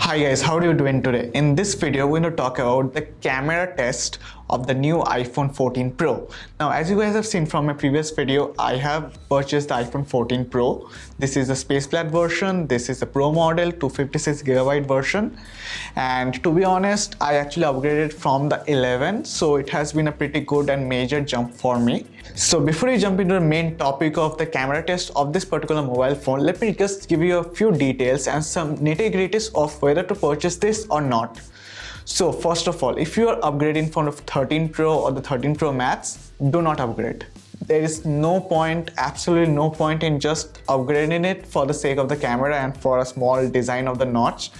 Hi guys, how are you doing today? In this video, we're going to talk about the camera test of the new iPhone 14 Pro. Now, as you guys have seen from my previous video, I have purchased the iPhone 14 Pro. This is the space flat version. This is the Pro model, 256GB version. And to be honest, I actually upgraded from the 11, so it has been a pretty good and major jump for me. So before we jump into the main topic of the camera test of this particular mobile phone, let me just give you a few details and some nitty-gritties of whether to purchase this or not. So first of all, if you are upgrading from the 13 Pro or the 13 Pro Max, do not upgrade. There is no point, absolutely no point in just upgrading it for the sake of the camera and for a small design of the notch.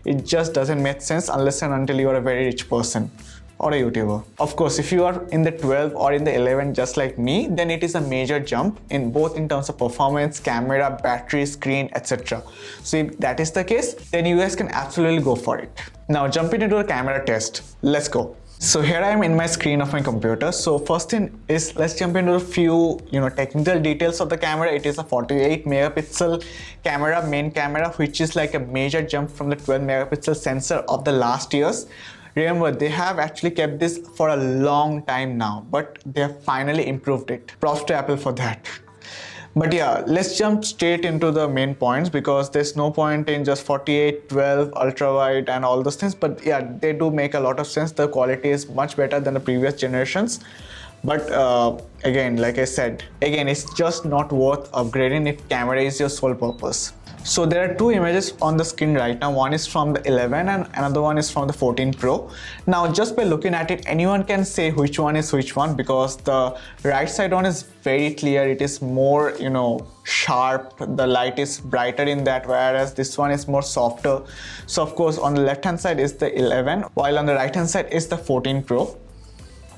It just doesn't make sense unless and until you are a very rich person or a YouTuber. Of course, if you are in the 12 or in the 11 just like me, then it is a major jump in both in terms of performance, camera, battery, screen, etc. So if that is the case, then you guys can absolutely go for it. Now jumping into the camera test, let's go. So here I am in my screen of my computer. So first thing is, let's jump into a few technical details of the camera. It is a 48 megapixel camera, main camera, which is like a major jump from the 12 megapixel sensor of the last years. Remember, they have actually kept this for a long time now, but they have finally improved it. Props to Apple for that. But yeah, let's jump straight into the main points, because there's no point in just 48, 12, ultra wide and all those things. But yeah, they do make a lot of sense. The quality is much better than the previous generations. But again, like I said, it's just not worth upgrading if camera is your sole purpose. So there are two images on the screen right now. One is from the 11 and another one is from the 14 Pro. Now just by looking at it, anyone can say which one is which one, because the right side one is very clear. It is more, sharp. The light is brighter in that, whereas this one is more softer. So of course on the left hand side is the 11, while on the right hand side is the 14 Pro.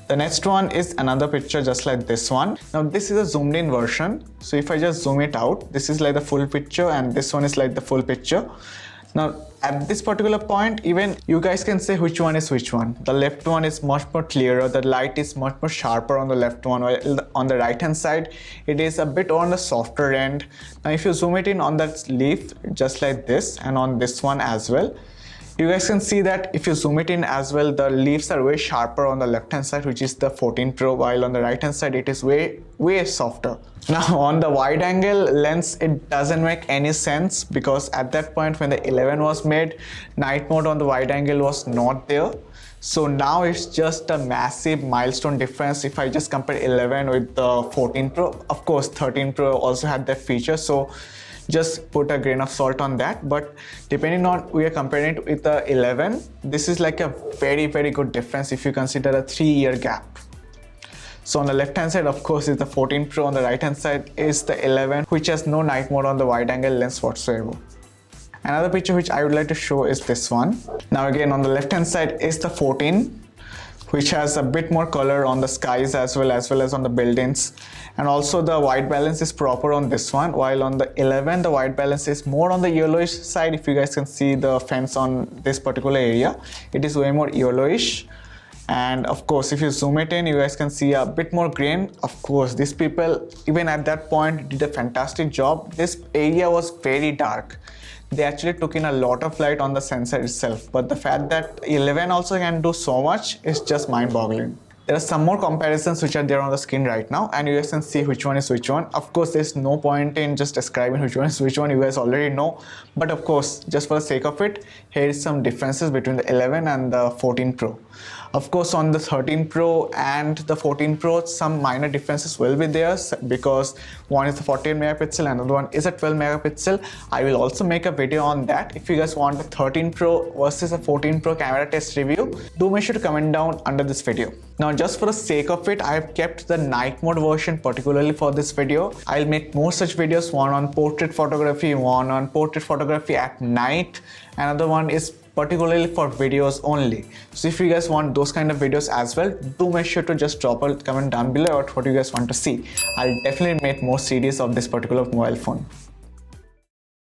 The next one is another picture just like this one. Now this is a zoomed in version. So if I just zoom it out, this is like the full picture and this one is like the full picture. Now at this particular point, even you guys can say which one is which one. The left one is much more clearer. The light is much more sharper on the left one, while on the right hand side, it is a bit on the softer end. Now if you zoom it in on that leaf just like this, and on this one as well, you guys can see that if you zoom it in as well, the leaves are way sharper on the left hand side, which is the 14 Pro, while on the right hand side it is way softer. Now on the wide angle lens, it doesn't make any sense, because at that point when the 11 was made, night mode on the wide angle was not there. So now it's just a massive milestone difference if I just compare 11 with the 14 Pro. Of course 13 Pro also had that feature, so just put a grain of salt on that. But depending on we are comparing it with the 11, this is like a very good difference if you consider a 3-year gap. So on the left hand side, of course, is the 14 Pro. On the right hand side is the 11, which has no night mode on the wide angle lens whatsoever. Another picture which I would like to show is this one. Now again, on the left hand side is the 14, which has a bit more color on the skies as well as on the buildings. And also the white balance is proper on this one, while on the 11 the white balance is more on the yellowish side. If you guys can see the fence on this particular area, it is way more yellowish. And of course if you zoom it in, you guys can see a bit more green. Of course these people even at that point did a fantastic job. This area was very dark. They actually took in a lot of light on the sensor itself, but the fact that 11 also can do so much is just mind-boggling. There are some more comparisons which are there on the screen right now, and you guys can see which one is which one. Of course there's no point in just describing which one is which one, you guys already know. But of course, just for the sake of it, here is some differences between the 11 and the 14 Pro. Of course on the 13 Pro and the 14 Pro, some minor differences will be there, because one is the 48 megapixel and another one is a 12 megapixel. I will also make a video on that. If you guys want the 13 Pro versus a 14 Pro camera test review, do make sure to comment down under this video. Now just for the sake of it, I have kept the night mode version particularly for this video. I'll make more such videos, one on portrait photography, one on portrait photography at night, another one is particularly for videos only. So if you guys want those kind of videos as well, do make sure to just drop a comment down below about what you guys want to see. I'll definitely make more series of this particular mobile phone.